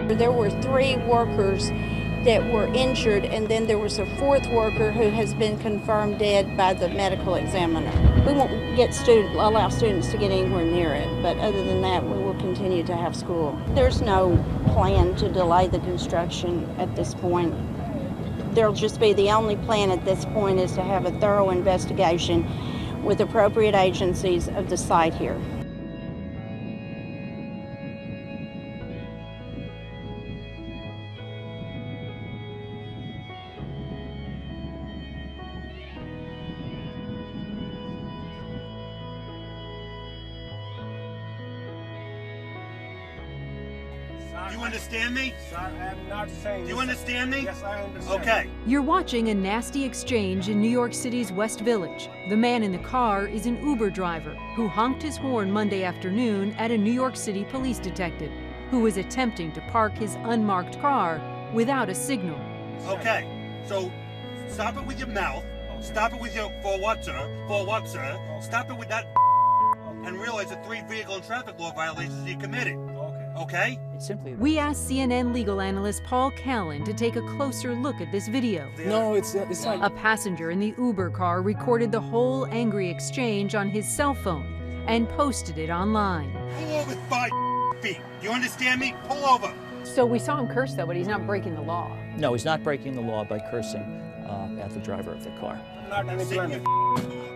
There were 3 workers that were injured, and then there was a 4th worker who has been confirmed dead by the medical examiner. We won't allow students to get anywhere near it, but other than that, we will continue to have school. There's no plan to delay the construction at this point. There'll just be, the only plan at this point is to have a thorough investigation with appropriate agencies of the site here. Do you understand me? Sir, I'm not saying. Do you understand me? Yes, I understand. Okay. You're watching a nasty exchange in New York City's West Village. The man in the car is an Uber driver who honked his horn Monday afternoon at a New York City police detective who was attempting to park his unmarked car without a signal. Okay. So stop it with your mouth. Stop it with your for what, sir? For what, sir? Stop it with that and realize the 3 vehicle and traffic law violations you committed. Okay? We asked CNN legal analyst Paul Callan to take a closer look at this video. No, it's not. A passenger in the Uber car recorded the whole angry exchange on his cell phone and posted it online. Pull over 5 feet. Do you understand me? Pull over. So we saw him curse, though, but he's not breaking the law. No, he's not breaking the law by cursing at the driver of the car. Not any plan.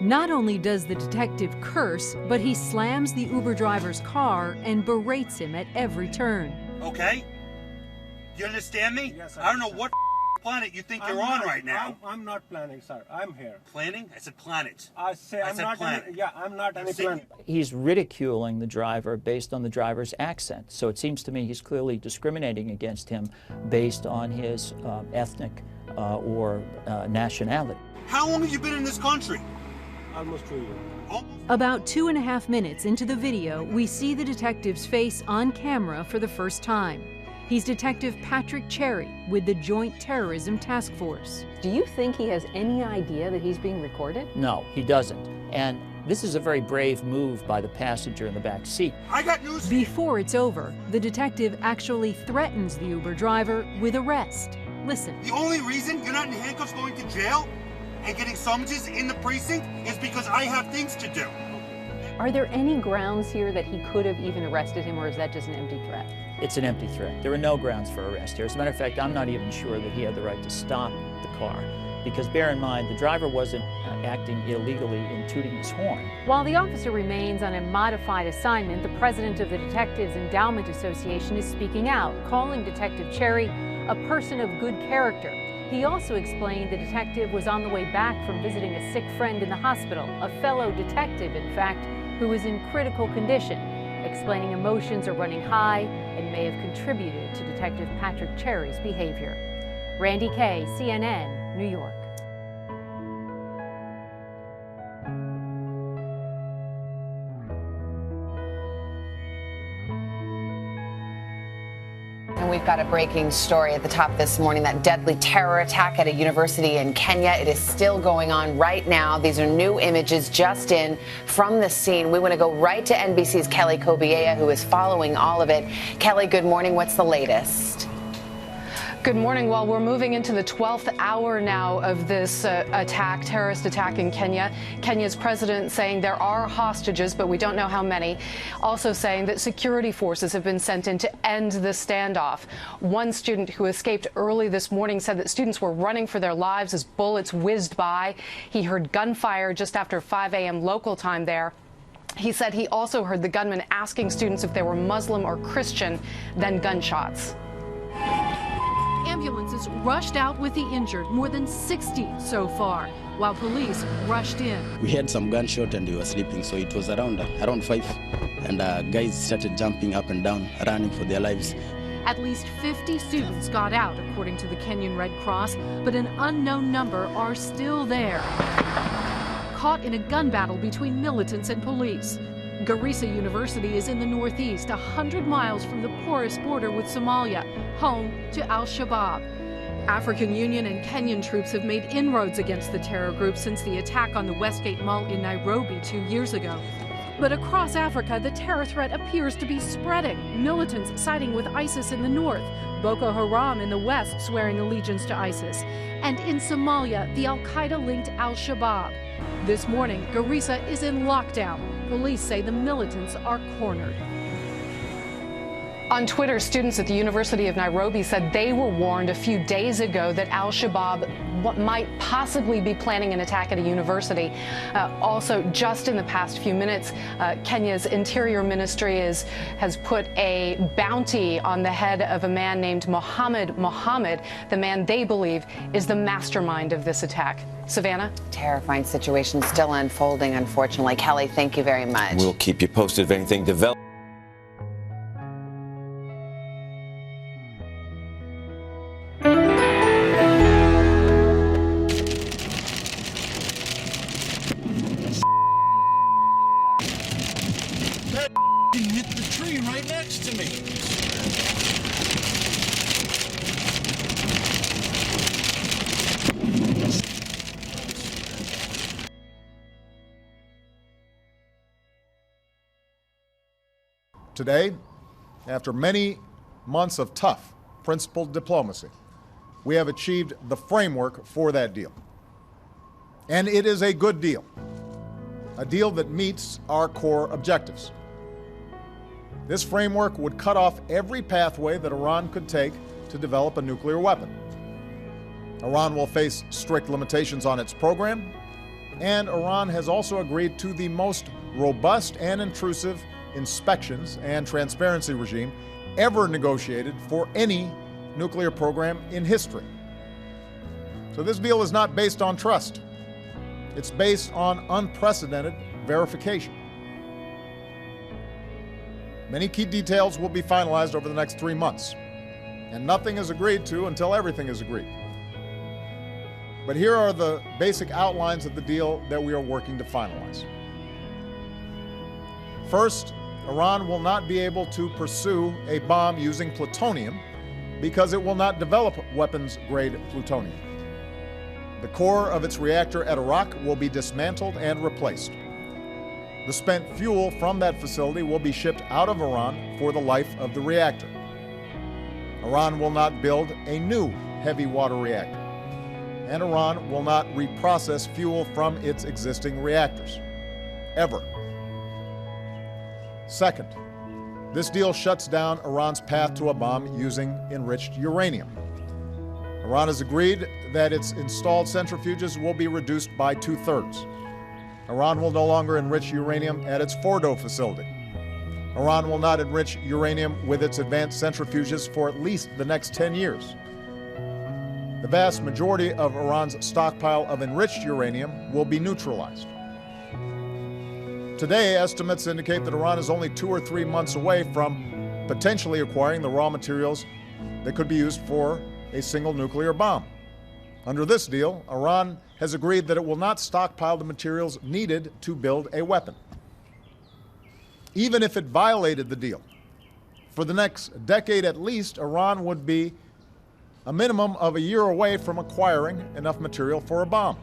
Not only does the detective curse, but he slams the Uber driver's car and berates him at every turn. Okay? Do you understand me? Yes, I don't know what planet you think you're on right now. I'm not planning, sir. I'm here. Planning? I said planet. I say I'm said not. planet. I'm not any See- plan. He's ridiculing the driver based on the driver's accent. So it seems to me he's clearly discriminating against him based on his ethnic or nationality. How long have you been in this country? Almost 2 years. About 2.5 minutes into the video, we see the detective's face on camera for the first time. He's Detective Patrick Cherry with the Joint Terrorism Task Force. Do you think he has any idea that he's being recorded? No, he doesn't. And this is a very brave move by the passenger in the back seat. I got news for you. Before it's over, the detective actually threatens the Uber driver with arrest. Listen. The only reason you're not in handcuffs going to jail and getting summonses in the precinct is because I have things to do. Are there any grounds here that he could have even arrested him, or is that just an empty threat? It's an empty threat. There are no grounds for arrest here. As a matter of fact, I'm not even sure that he had the right to stop the car. Because bear in mind, the driver wasn't acting illegally in tooting his horn. While the officer remains on a modified assignment, the president of the Detectives Endowment Association is speaking out, calling Detective Cherry a person of good character. He also explained the detective was on the way back from visiting a sick friend in the hospital, a fellow detective, in fact, who was in critical condition, explaining emotions are running high and may have contributed to Detective Patrick Cherry's behavior. Randy Kay, CNN, New York. And we've got a breaking story at the top this morning, that deadly terror attack at a university in Kenya. It is still going on right now. These are new images just in from the scene. We want to go right to NBC's Kelly Kobiea, who is following all of it. Kelly, good morning. What's the latest? Good morning. Well, we're moving into the 12th hour now of this terrorist attack in Kenya. Kenya's president saying there are hostages, but we don't know how many. Also saying that security forces have been sent in to end the standoff. One student who escaped early this morning said that students were running for their lives as bullets whizzed by. He heard gunfire just after 5 a.m. local time there. He said he also heard the gunman asking students if they were Muslim or Christian, then gunshots. Ambulances rushed out with the injured, more than 60 so far, while police rushed in. We had some gunshot and we were sleeping, so it was around 5, and guys started jumping up and down, running for their lives. At least 50 students got out, according to the Kenyan Red Cross, but an unknown number are still there, caught in a gun battle between militants and police. Garissa University is in the northeast, 100 miles from the porous border with Somalia, home to Al-Shabaab. African Union and Kenyan troops have made inroads against the terror group since the attack on the Westgate Mall in Nairobi 2 years ago. But across Africa, the terror threat appears to be spreading. Militants siding with ISIS in the north, Boko Haram in the west swearing allegiance to ISIS, and in Somalia, the al-Qaeda-linked al-Shabaab. This morning, Garissa is in lockdown. Police say the militants are cornered. On Twitter, students at the University of Nairobi said they were warned a few days ago that al-Shabaab might possibly be planning an attack at a university. Also, just in the past few minutes, Kenya's Interior Ministry has put a bounty on the head of a man named Mohammed Mohammed, the man they believe is the mastermind of this attack. Savannah? Terrifying situation still unfolding, unfortunately. Kelly, thank you very much. We'll keep you posted if anything develops. Hit the tree right next to me. Today, after many months of tough, principled diplomacy, we have achieved the framework for that deal. And it is a good deal, a deal that meets our core objectives. This framework would cut off every pathway that Iran could take to develop a nuclear weapon. Iran will face strict limitations on its program, and Iran has also agreed to the most robust and intrusive inspections and transparency regime ever negotiated for any nuclear program in history. So this deal is not based on trust. It's based on unprecedented verification. Many key details will be finalized over the next 3 months, and nothing is agreed to until everything is agreed. But here are the basic outlines of the deal that we are working to finalize. First, Iran will not be able to pursue a bomb using plutonium because it will not develop weapons-grade plutonium. The core of its reactor at Arak will be dismantled and replaced. The spent fuel from that facility will be shipped out of Iran for the life of the reactor. Iran will not build a new heavy water reactor, and Iran will not reprocess fuel from its existing reactors, ever. Second, this deal shuts down Iran's path to a bomb using enriched uranium. Iran has agreed that its installed centrifuges will be reduced by 2/3. Iran will no longer enrich uranium at its Fordo facility. Iran will not enrich uranium with its advanced centrifuges for at least the next 10 years. The vast majority of Iran's stockpile of enriched uranium will be neutralized. Today, estimates indicate that Iran is only 2 or 3 months away from potentially acquiring the raw materials that could be used for a single nuclear bomb. Under this deal, Iran has agreed that it will not stockpile the materials needed to build a weapon. Even if it violated the deal, for the next decade at least, Iran would be a minimum of a year away from acquiring enough material for a bomb.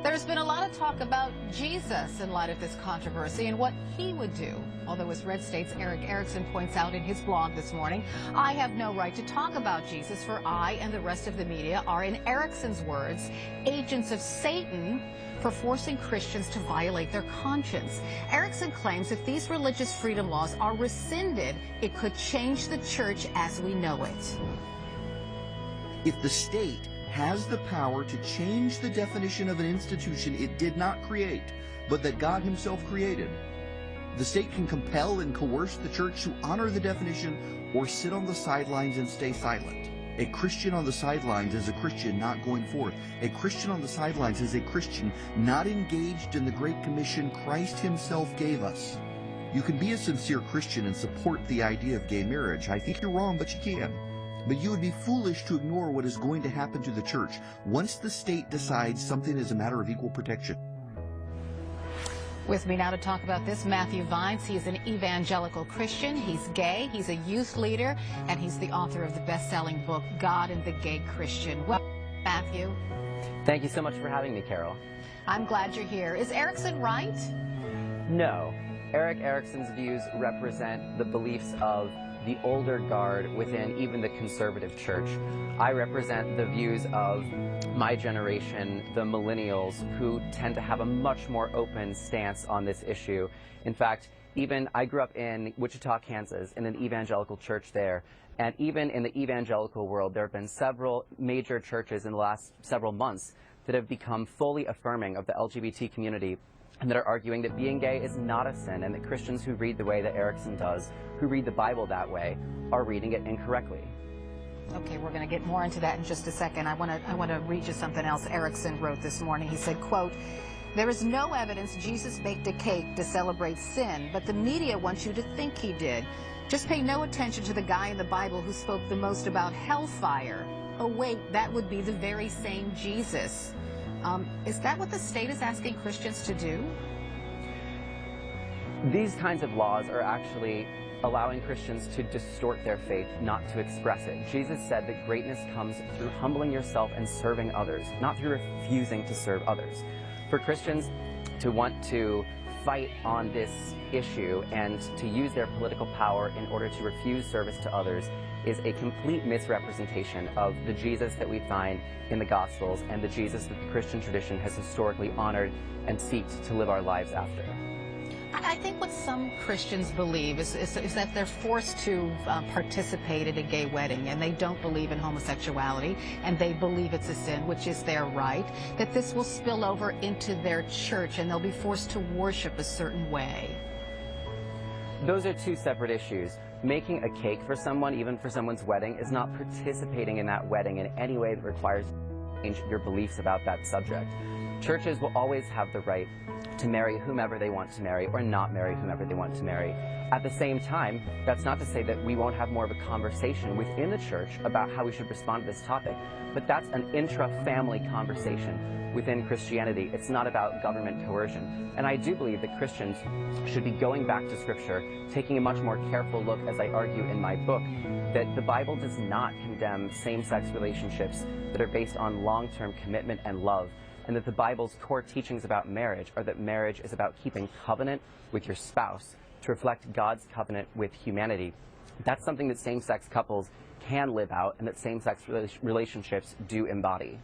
There's been a lot of talk about Jesus in light of this controversy and what he would do. Although, as Red State's Eric Erickson points out in his blog this morning, I have no right to talk about Jesus, for I and the rest of the media are, in Erickson's words, agents of Satan for forcing Christians to violate their conscience. Erickson claims if these religious freedom laws are rescinded, it could change the church as we know it. If the state has the power to change the definition of an institution it did not create, but that God himself created, the state can compel and coerce the church to honor the definition or sit on the sidelines and stay silent. A Christian on the sidelines is a Christian not going forth. A Christian on the sidelines is a Christian not engaged in the Great Commission Christ himself gave us. You can be a sincere Christian and support the idea of gay marriage. I think you're wrong, but you can. But you would be foolish to ignore what is going to happen to the church once the state decides something is a matter of equal protection. With me now to talk about this, Matthew Vines. He is an evangelical Christian. He's gay. He's a youth leader, and he's the author of the best-selling book, God and the Gay Christian. Well, Matthew. Thank you so much for having me, Carol. I'm glad you're here. Is Erickson right? No. Erik Erikson's views represent the beliefs of the older guard within even the conservative church. I represent the views of my generation, the millennials, who tend to have a much more open stance on this issue. In fact, I grew up in Wichita, Kansas, in an evangelical church there. And even in the evangelical world, there have been several major churches in the last several months that have become fully affirming of the LGBT community, and that are arguing that being gay is not a sin, and that Christians who read the way that Erickson does, who read the Bible that way, are reading it incorrectly. Okay, we're going to get more into that in just a second. I want to read you something else Erickson wrote this morning. He said, quote, "There is no evidence Jesus baked a cake to celebrate sin, but the media wants you to think he did. Just pay no attention to the guy in the Bible who spoke the most about hellfire. Oh wait, that would be the very same Jesus." Is that what the state is asking Christians to do? These kinds of laws are actually allowing Christians to distort their faith, not to express it. Jesus said that greatness comes through humbling yourself and serving others, not through refusing to serve others. For Christians to want to fight on this issue and to use their political power in order to refuse service to others is a complete misrepresentation of the Jesus that we find in the Gospels and the Jesus that the Christian tradition has historically honored and seeks to live our lives after. I think what some Christians believe is that they're forced to participate in a gay wedding, and they don't believe in homosexuality, and they believe it's a sin, which is their right, that this will spill over into their church and they'll be forced to worship a certain way. Those are two separate issues. Making a cake for someone, even for someone's wedding, is not participating in that wedding in any way that requires you to change your beliefs about that subject. Churches will always have the right to marry whomever they want to marry or not marry whomever they want to marry. At the same time, that's not to say that we won't have more of a conversation within the church about how we should respond to this topic, but that's an intra-family conversation within Christianity. It's not about government coercion. And I do believe that Christians should be going back to Scripture, taking a much more careful look, as I argue in my book, that the Bible does not condemn same-sex relationships that are based on long-term commitment and love, and that the Bible's core teachings about marriage are that marriage is about keeping covenant with your spouse to reflect God's covenant with humanity. That's something that same-sex couples can live out and that same-sex relationships do embody.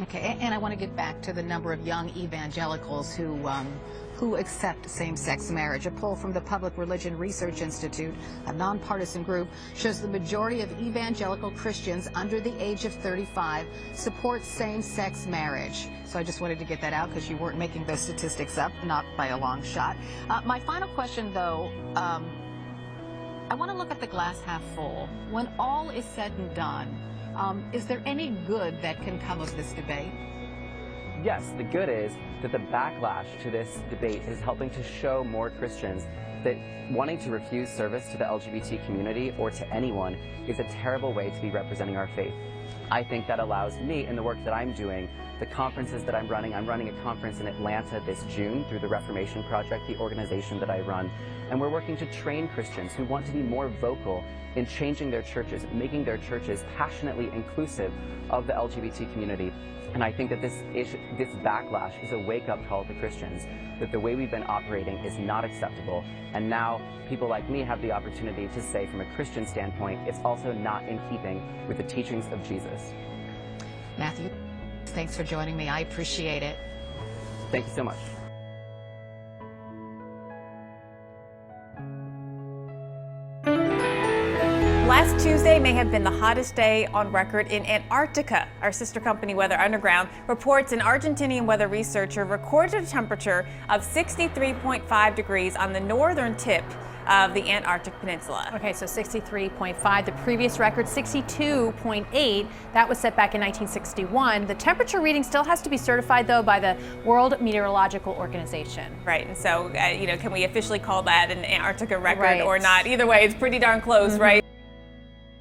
Okay, and I want to get back to the number of young evangelicals who accept same-sex marriage. A poll from the Public Religion Research Institute, a nonpartisan group, shows the majority of evangelical Christians under the age of 35 support same-sex marriage. So I just wanted to get that out because you weren't making those statistics up, not by a long shot. My final question, though, I want to look at the glass half full. When all is said and done, is there any good that can come of this debate? Yes, the good is that the backlash to this debate is helping to show more Christians that wanting to refuse service to the LGBT community or to anyone is a terrible way to be representing our faith. I think that allows me, in the work that I'm doing, the conferences that I'm running a conference in Atlanta this June through the Reformation Project, the organization that I run, and we're working to train Christians who want to be more vocal in changing their churches, making their churches passionately inclusive of the LGBT community. And I think that this backlash is a wake-up call to Christians that the way we've been operating is not acceptable. And now people like me have the opportunity to say, from a Christian standpoint, it's also not in keeping with the teachings of Jesus. Matthew, thanks for joining me. I appreciate it. Thank you so much. Last Tuesday may have been the hottest day on record in Antarctica. Our sister company Weather Underground reports an Argentinian weather researcher recorded a temperature of 63.5 degrees on the northern tip of the Antarctic Peninsula. Okay, so 63.5. The previous record, 62.8. That was set back in 1961. The temperature reading still has to be certified, though, by the World Meteorological Organization. Right, and so, can we officially call that an Antarctica record or not? Either way, it's pretty darn close, right?